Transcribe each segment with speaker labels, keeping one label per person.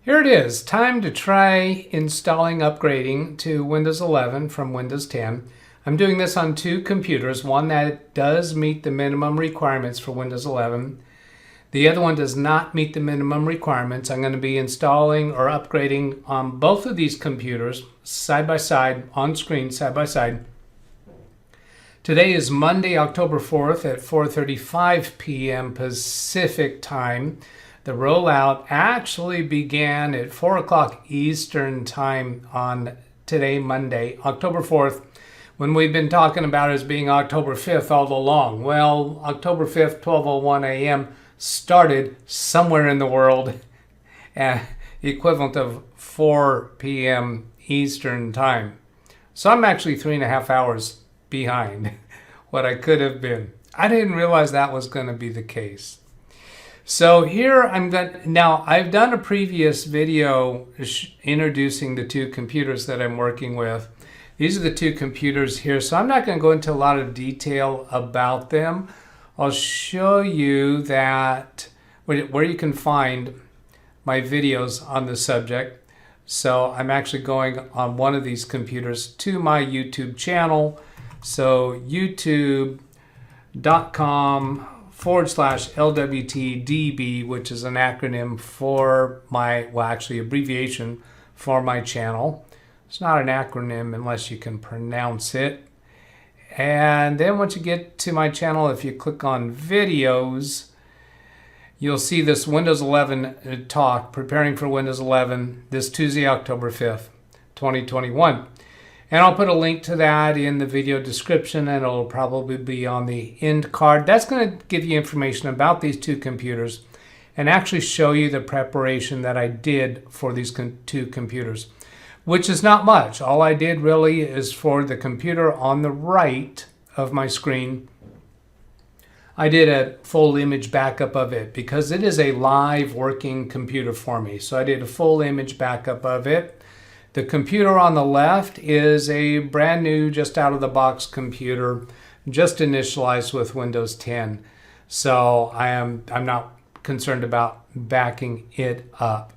Speaker 1: Here it is, time to try installing upgrading to Windows 11 from Windows 10. I'm doing this on two computers, one that does meet the minimum requirements for Windows 11. The other one does not meet the minimum requirements. I'm going to be installing or upgrading on both of these computers side by side, on screen side by side. Today is Monday, October 4th at 4:35 p.m. Pacific time. The rollout actually began at 4 o'clock Eastern time on today, Monday, October 4th, when we've been talking about it as being October 5th all along. Well, October 5th, 12:01 a.m. started somewhere in the world at the equivalent of 4 p.m. Eastern time. So I'm actually 3.5 hours behind what I could have been. I didn't realize that was going to be the case. So here now I've done a previous video introducing the two computers that I'm working with. These are the two computers here, so I'm not going to go into a lot of detail about them. I'll show you that where you can find my videos on the subject. So I'm actually going on one of these computers to my YouTube channel. So youtube.com/LWTDB, which is an acronym for actually abbreviation for my channel. It's not an acronym unless you can pronounce it. And then once you get to my channel, if you click on videos, you'll see this Windows 11 talk, preparing for Windows 11, this Tuesday, October 5th, 2021. And I'll put a link to that in the video description, and it'll probably be on the end card. That's going to give you information about these two computers and actually show you the preparation that I did for these two computers, which is not much. All I did really is for the computer on the right of my screen, I did a full image backup of it because it is a live working computer for me. So I did a full image backup of it. The computer on the left is a brand new, just out of the box computer, just initialized with Windows 10. So I'm not concerned about backing it up.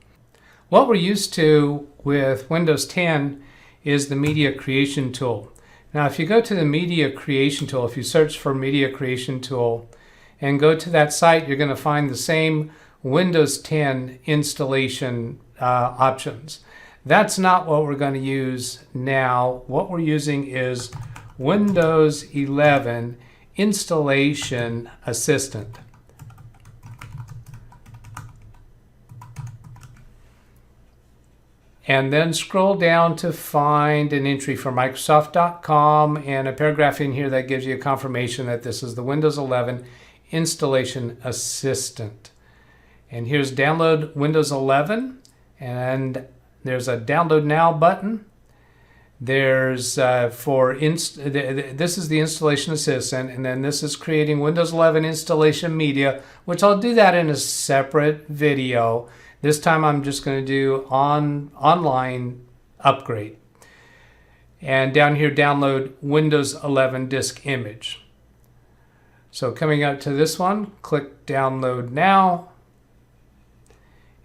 Speaker 1: What we're used to with Windows 10 is the media creation tool. Now, if you go to the media creation tool, if you search for media creation tool and go to that site, you're going to find the same Windows 10 installation options. That's not what we're going to use now. What we're using is Windows 11 Installation Assistant. And then scroll down to find an entry for Microsoft.com and a paragraph in here that gives you a confirmation that this is the Windows 11 Installation Assistant. And here's download Windows 11, and there's a download now button. There's this is the installation assistant, and then this is creating Windows 11 installation media, which I'll do that in a separate video. This time I'm just going to do online upgrade. And down here, download Windows 11 disk image. So coming up to this one, click download now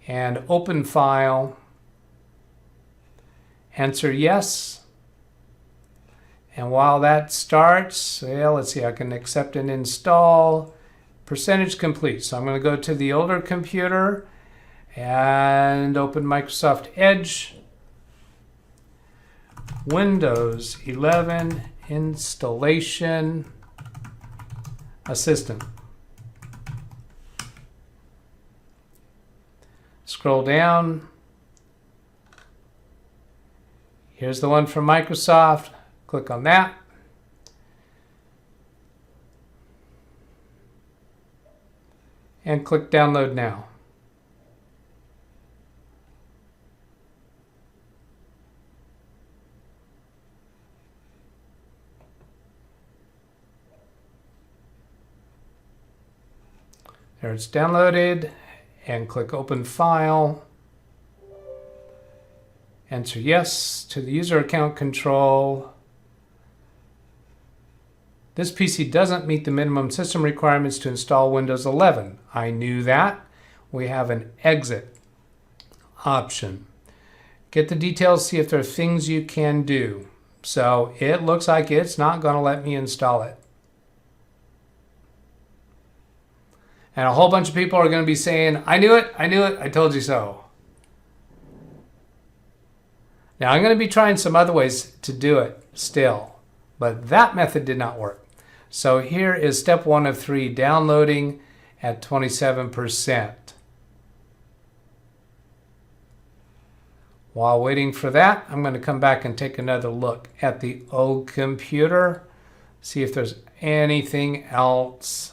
Speaker 1: and open file. Answer yes. And while that starts, well, let's see, I can accept and install. Percentage complete. So I'm going to go to the older computer and open Microsoft Edge. Windows 11 Installation Assistant. Scroll down. Here's the one from Microsoft. Click on that. And click download now. There it's downloaded, and click open file. Answer yes to the user account control. This PC doesn't meet the minimum system requirements to install Windows 11. I knew that. We have an exit. option. Get the details, see if there are things you can do. So it looks like it's not going to let me install it. And a whole bunch of people are going to be saying, I knew it, I told you so. Now I'm going to be trying some other ways to do it still, but that method did not work. So here is step 1 of 3, downloading at 27%. While waiting for that, I'm going to come back and take another look at the old computer, see if there's anything else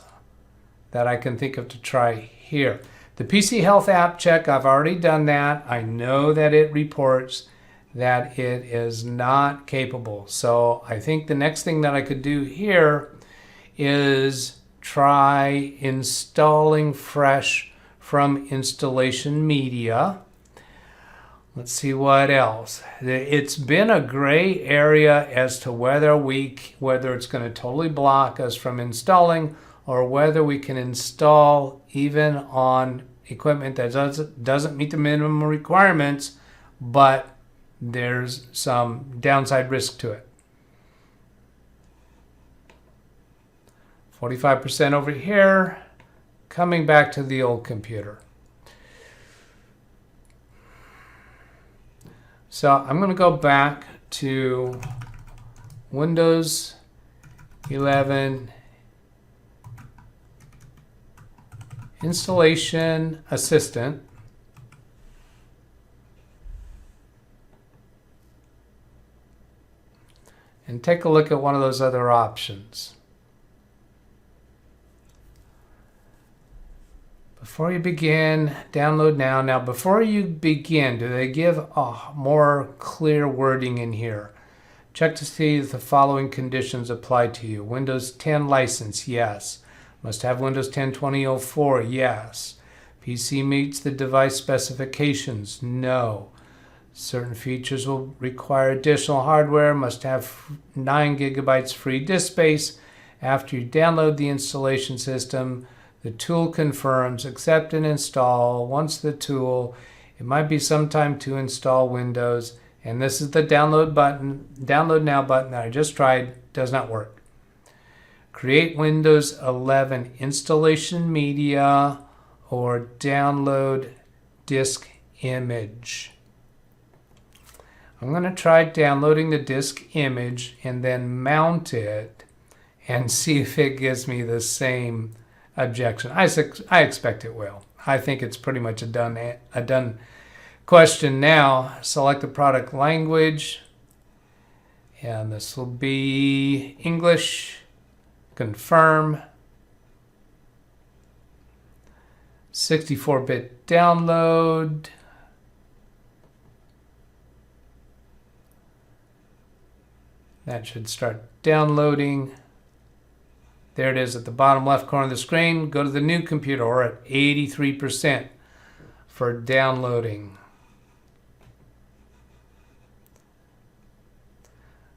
Speaker 1: that I can think of to try here. The PC Health app check, I've already done that. I know that it reports that it is not capable. So I think the next thing that I could do here is try installing fresh from installation media. Let's see what else. It's been a gray area as to whether it's going to totally block us from installing or whether we can install even on equipment that doesn't meet the minimum requirements, but there's some downside risk to it. 45% over here, coming back to the old computer. So I'm going to go back to Windows 11 Installation Assistant. And take a look at one of those other options. Before you begin, download now. Now, before you begin, do they give more clear wording in here? Check to see if the following conditions apply to you. Windows 10 license, yes. Must have Windows 10 2004, yes. PC meets the device specifications, no. Certain features will require additional hardware, must have 9 gigabytes free disk space. After you download the installation system, the tool confirms, accept and install. Once the tool, it might be some time to install Windows. And this is the download button, download now button that I just tried, does not work. Create Windows 11 installation media or download disk image. I'm going to try downloading the disk image and then mount it and see if it gives me the same objection. I expect it will. I think it's pretty much a done question now. Select the product language, and this will be English. Confirm. 64-bit download. That should start downloading. There it is at the bottom left corner of the screen. Go to the new computer, or at 83% for downloading.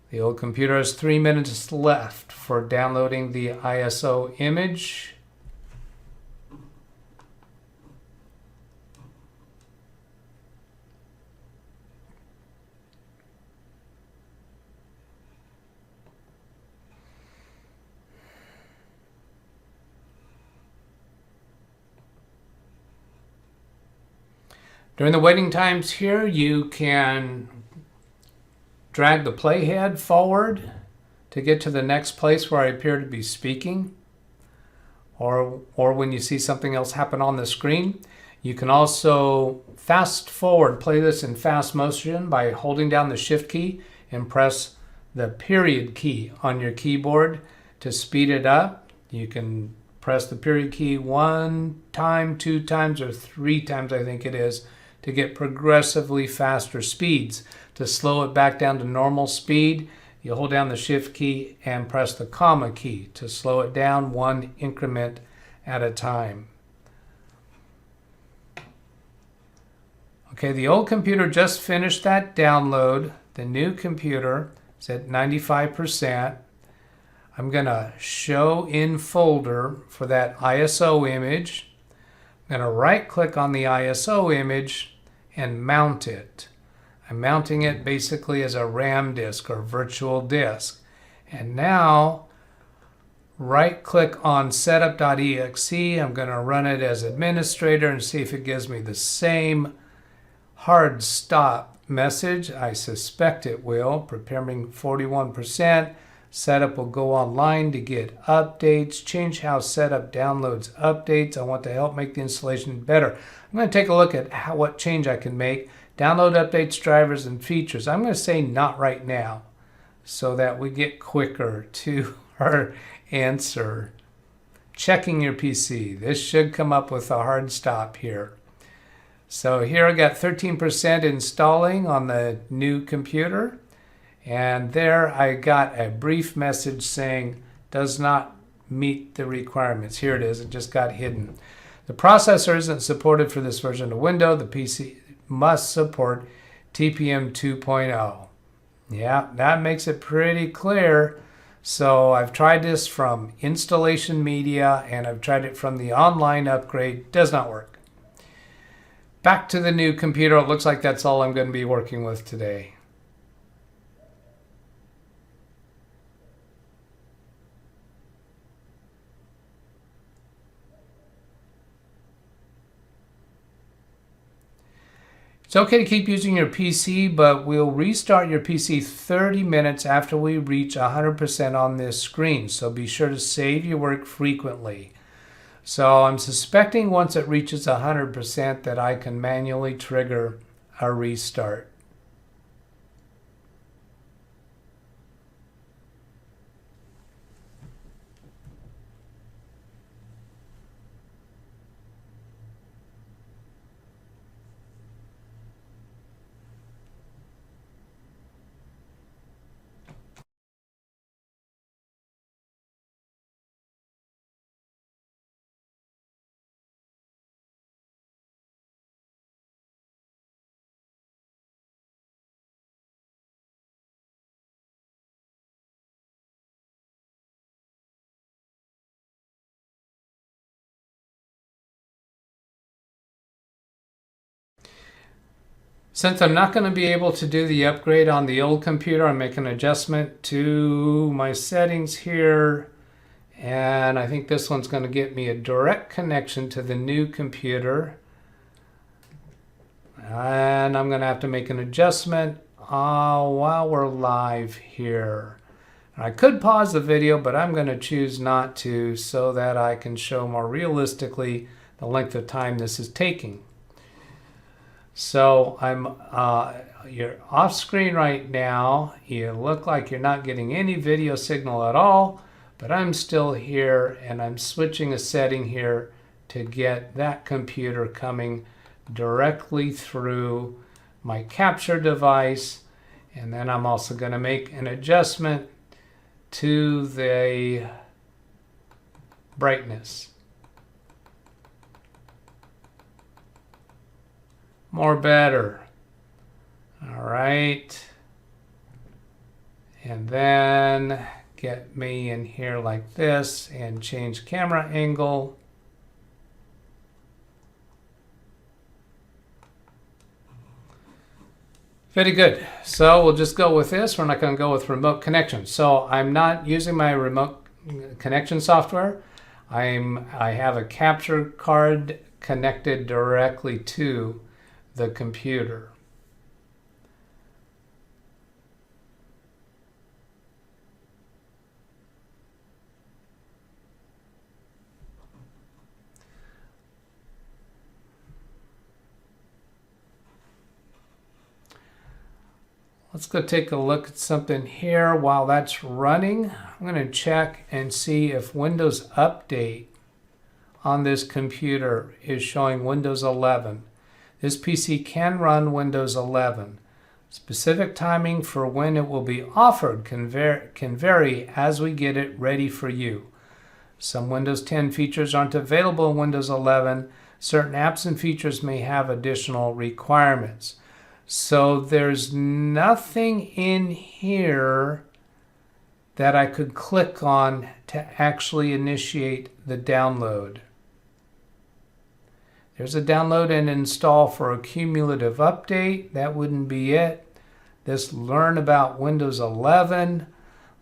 Speaker 1: The old computer has 3 minutes left for downloading the ISO image. During the waiting times here, you can drag the playhead forward to get to the next place where I appear to be speaking, or when you see something else happen on the screen. You can also fast forward, play this in fast motion by holding down the Shift key and press the period key on your keyboard to speed it up. You can press the period key 1 time, 2 times, or 3 times, I think it is, to get progressively faster speeds. To slow it back down to normal speed, you hold down the Shift key and press the comma key to slow it down 1 increment at a time. Okay, the old computer just finished that download. The new computer is at 95%. I'm going to show in folder for that ISO image. I'm going to right click on the ISO image and mount it. I'm mounting it basically as a RAM disk or virtual disk. And now right-click on setup.exe. I'm going to run it as administrator and see if it gives me the same hard stop message. I suspect it will. Preparing 41%. Setup will go online to get updates. Change how setup downloads updates. I want to help make the installation better. I'm going to take a look at what change I can make. Download updates, drivers, and features. I'm going to say not right now so that we get quicker to our answer. Checking your PC. This should come up with a hard stop here. So here I got 13% installing on the new computer. And there I got a brief message saying does not meet the requirements. Here it is. It just got hidden. The processor isn't supported for this version of Windows. The PC must support TPM 2.0. Yeah, that makes it pretty clear. So I've tried this from installation media and I've tried it from the online upgrade. Does not work. Back to the new computer. It looks like that's all I'm going to be working with today. It's okay to keep using your PC, but we'll restart your PC 30 minutes after we reach 100% on this screen. So be sure to save your work frequently. So I'm suspecting once it reaches 100% that I can manually trigger a restart. Since I'm not going to be able to do the upgrade on the old computer, I'm making an adjustment to my settings here. And I think this one's going to get me a direct connection to the new computer. And I'm going to have to make an adjustment while we're live here. I could pause the video, but I'm going to choose not to so that I can show more realistically the length of time this is taking. So you're off screen right now. You look like you're not getting any video signal at all, but I'm still here and I'm switching a setting here to get that computer coming directly through my capture device. And then I'm also going to make an adjustment to the brightness. More better. All right. And then get me in here like this and change camera angle. Very good. So we'll just go with this. We're not going to go with remote connection. So I'm not using my remote connection software. I have a capture card connected directly to the computer. Let's go take a look at something here while that's running. I'm going to check and see if Windows Update on this computer is showing Windows 11. This PC can run Windows 11. Specific timing for when it will be offered can vary as we get it ready for you. Some Windows 10 features aren't available in Windows 11. Certain apps and features may have additional requirements. So there's nothing in here that I could click on to actually initiate the download. There's a download and install for a cumulative update. That wouldn't be it. This learn about Windows 11.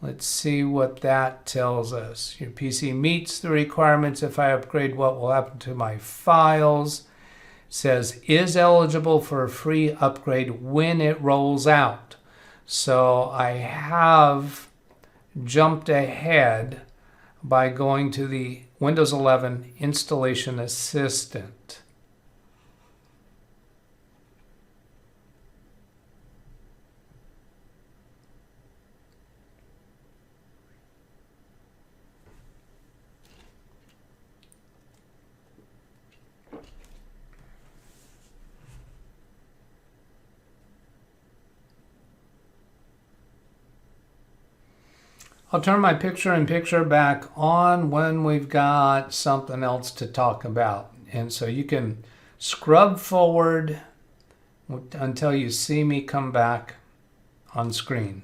Speaker 1: Let's see what that tells us. Your PC meets the requirements. If I upgrade, what will happen to my files? It says is eligible for a free upgrade when it rolls out. So I have jumped ahead by going to the Windows 11 Installation Assistant. I'll turn my picture-in-picture back on when we've got something else to talk about. And so you can scrub forward until you see me come back on screen.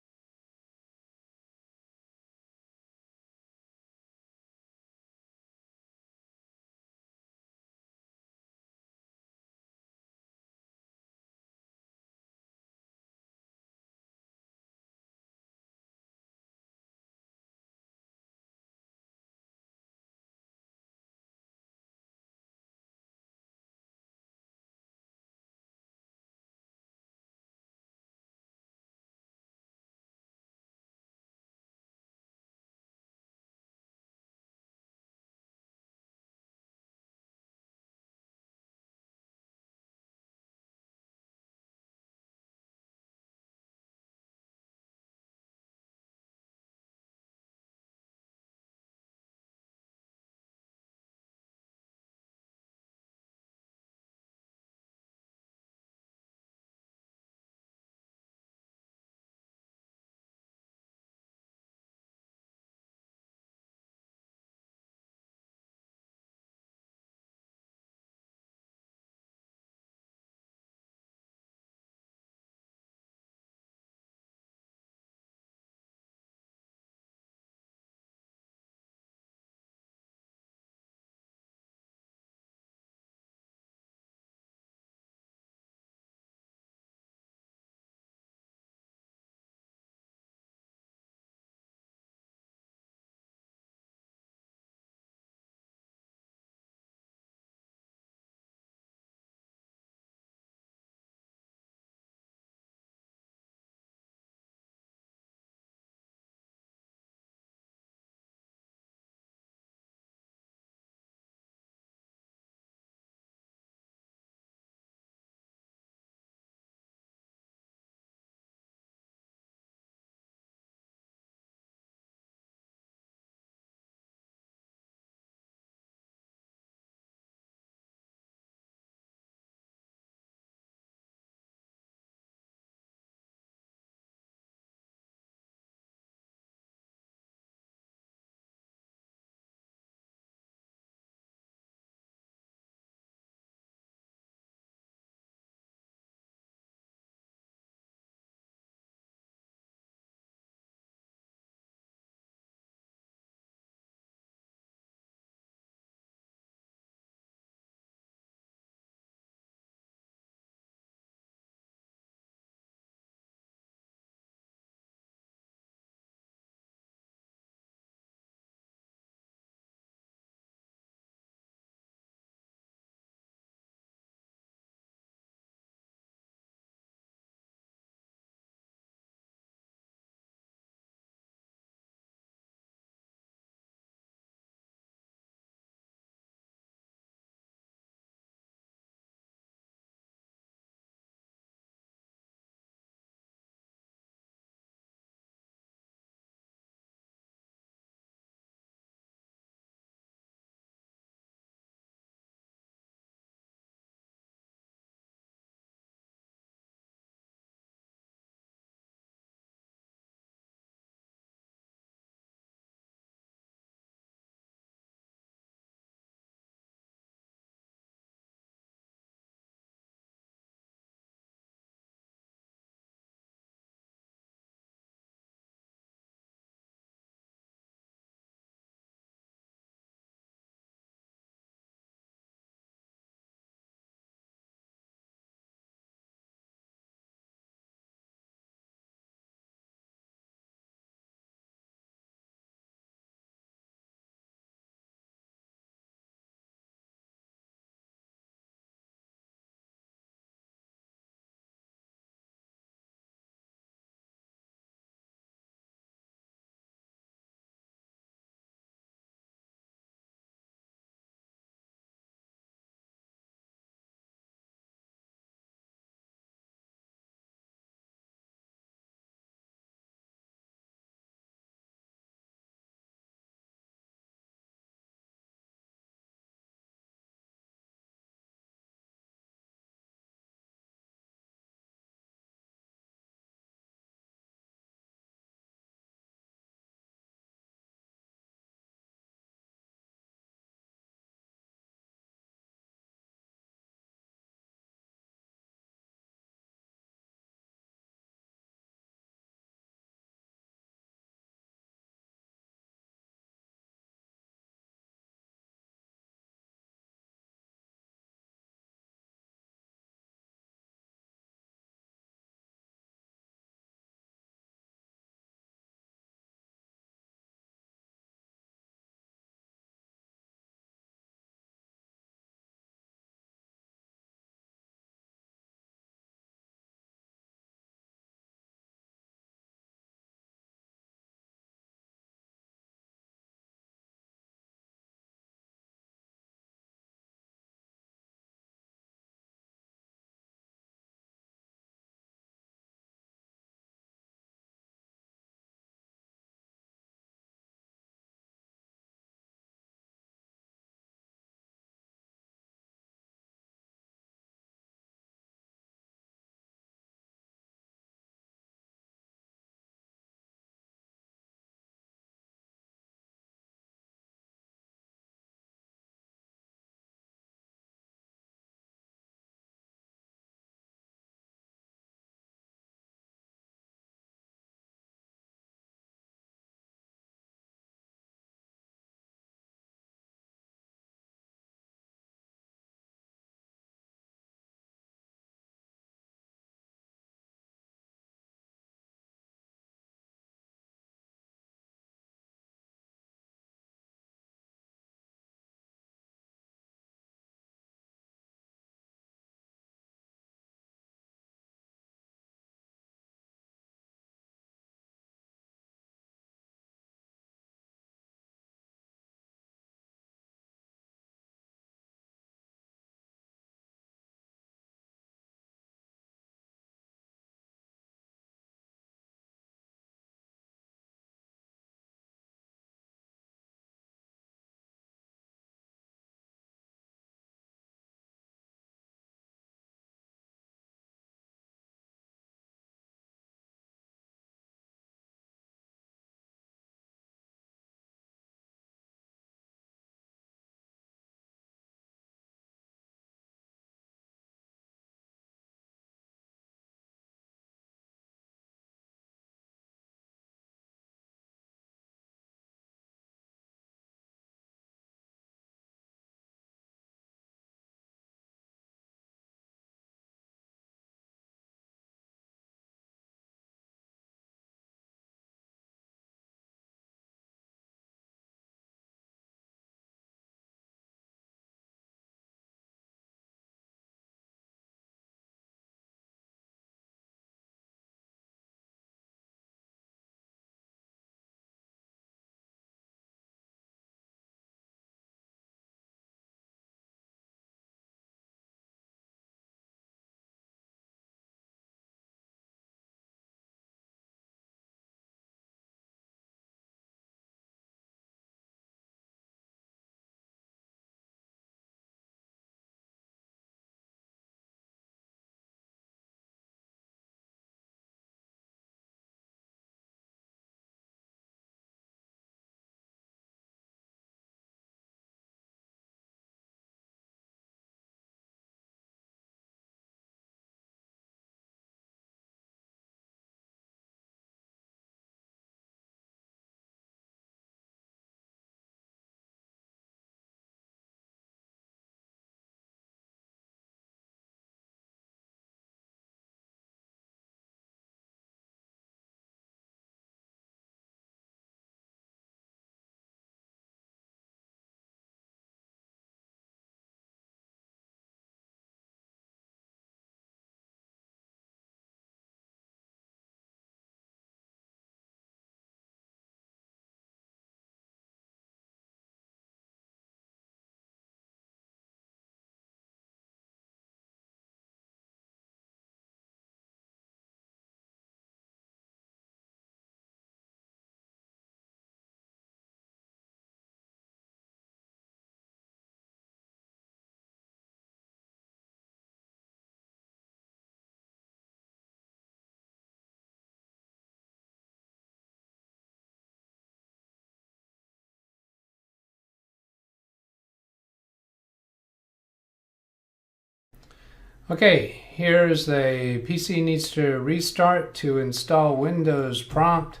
Speaker 1: Okay, here's the PC needs to restart to install Windows prompt.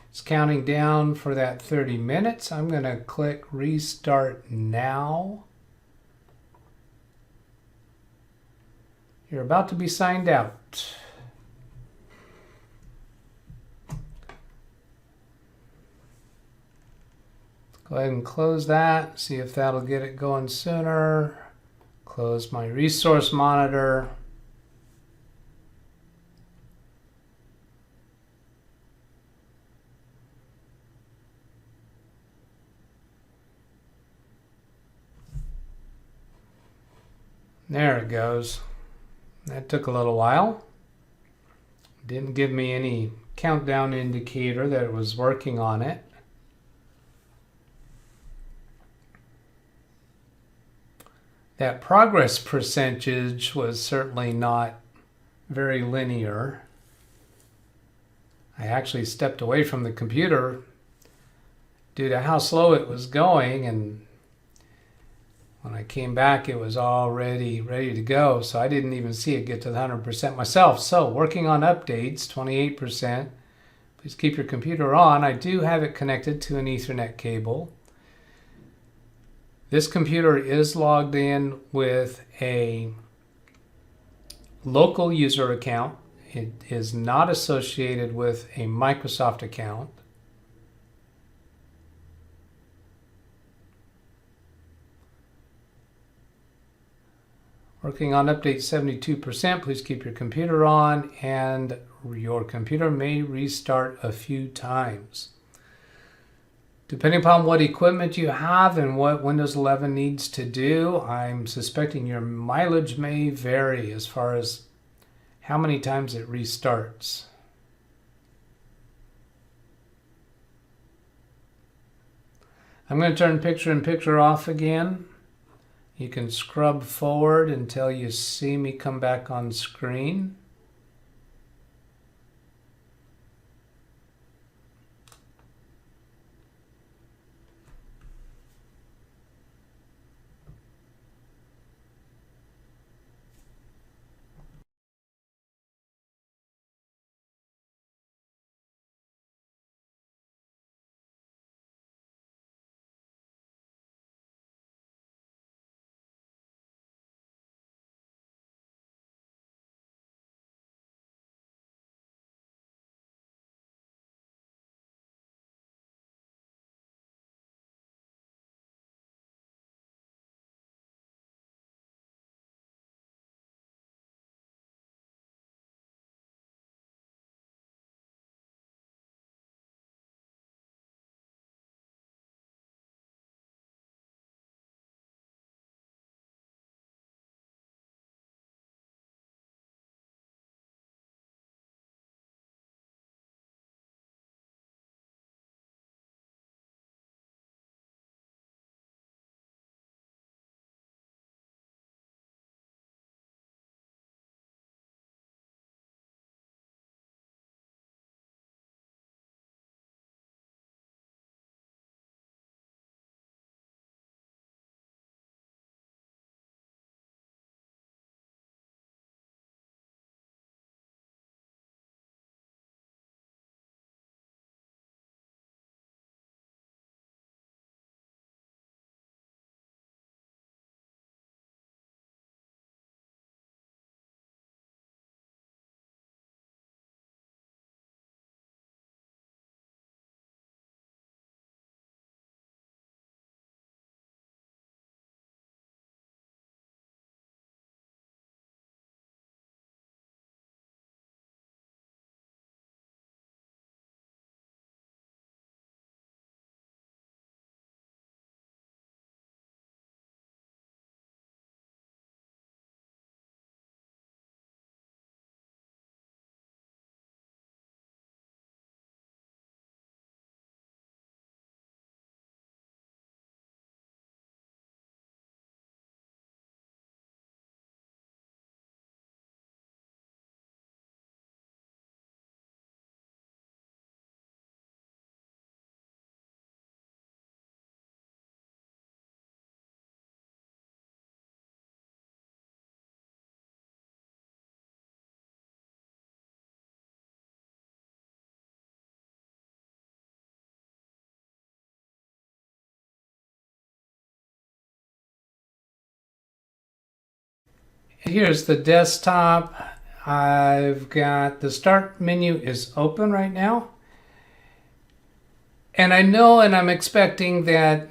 Speaker 1: It's counting down for that 30 minutes. I'm going to click restart now. You're about to be signed out. Go ahead and close that. See if that'll get it going sooner. Close my resource monitor. There it goes. That took a little while. Didn't give me any countdown indicator that it was working on it. That progress percentage was certainly not very linear. I actually stepped away from the computer due to how slow it was going, and when I came back it was already ready to go, so I didn't even see it get to the 100% myself. So working on updates, 28%. Please keep your computer on. I do have it connected to an Ethernet cable. This computer is logged in with a local user account. It is not associated with a Microsoft account. Working on update 72%. Please keep your computer on, and your computer may restart a few times. Depending upon what equipment you have and what Windows 11 needs to do, I'm suspecting your mileage may vary as far as how many times it restarts. I'm going to turn picture-in-picture off again. You can scrub forward until you see me come back on screen. Here's the desktop. I've got the start menu is open right now. And I know and I'm expecting that,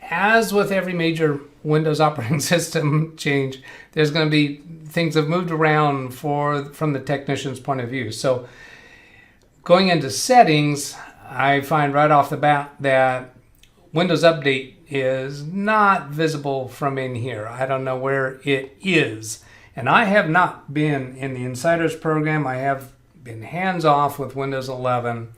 Speaker 1: as with every major Windows operating system change, there's going to be things have moved around from the technician's point of view. So going into settings, I find right off the bat that Windows Update is not visible from in here. I don't know where it is. And I have not been in the Insiders program. I have been hands-off with Windows 11.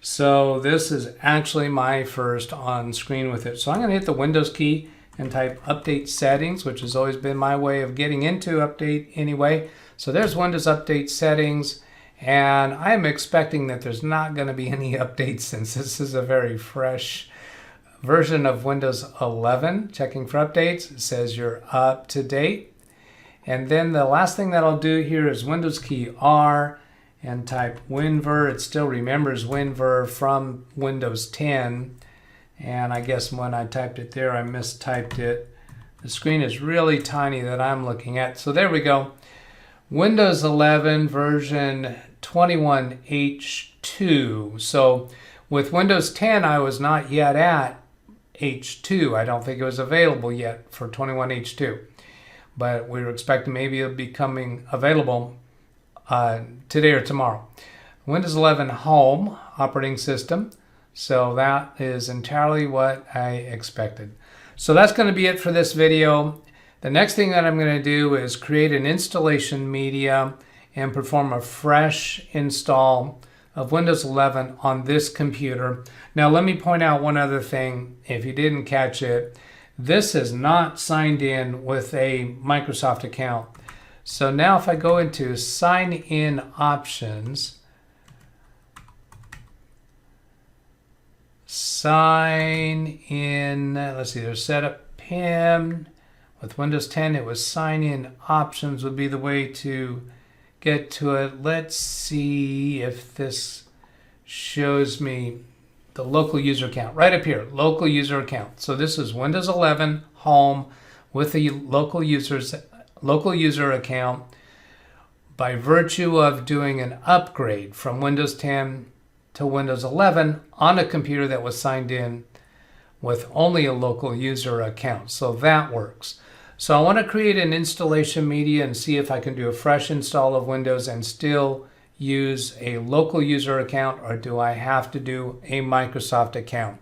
Speaker 1: So this is actually my first on screen with it. So I'm going to hit the Windows key and type Update Settings, which has always been my way of getting into Update anyway. So there's Windows Update Settings. And I'm expecting that there's not going to be any updates since this is a very fresh version of Windows 11. Checking for updates, it says you're up to date. And then the last thing that I'll do here is Windows key R and type WinVer. It still remembers WinVer from Windows 10. And I guess when I typed it there, I mistyped it. The screen is really tiny that I'm looking at. So there we go. Windows 11 version 21H2. So with Windows 10, I was not yet at H2. I don't think it was available yet for 21H2. But we were expecting maybe it'll be coming available today or tomorrow. Windows 11 Home operating system. So that is entirely what I expected. So that's going to be it for this video. The next thing that I'm going to do is create an installation media and perform a fresh install of Windows 11 on this computer. Now let me point out one other thing if you didn't catch it. This is not signed in with a Microsoft account. So now if I go into Sign In Options, Sign In, let's see, there's Setup PIN. With Windows 10, it was Sign In Options would be the way to get to it. Let's see if this shows me the local user account. Right up here, local user account. So this is Windows 11 Home with the local user account by virtue of doing an upgrade from Windows 10 to Windows 11 on a computer that was signed in with only a local user account. So that works. So I want to create an installation media and see if I can do a fresh install of Windows and still use a local user account, or do I have to do a Microsoft account?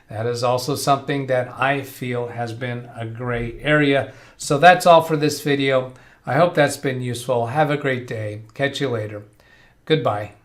Speaker 1: That is also something that I feel has been a gray area. So that's all for this video. I hope that's been useful. Have a great day. Catch you later. Goodbye.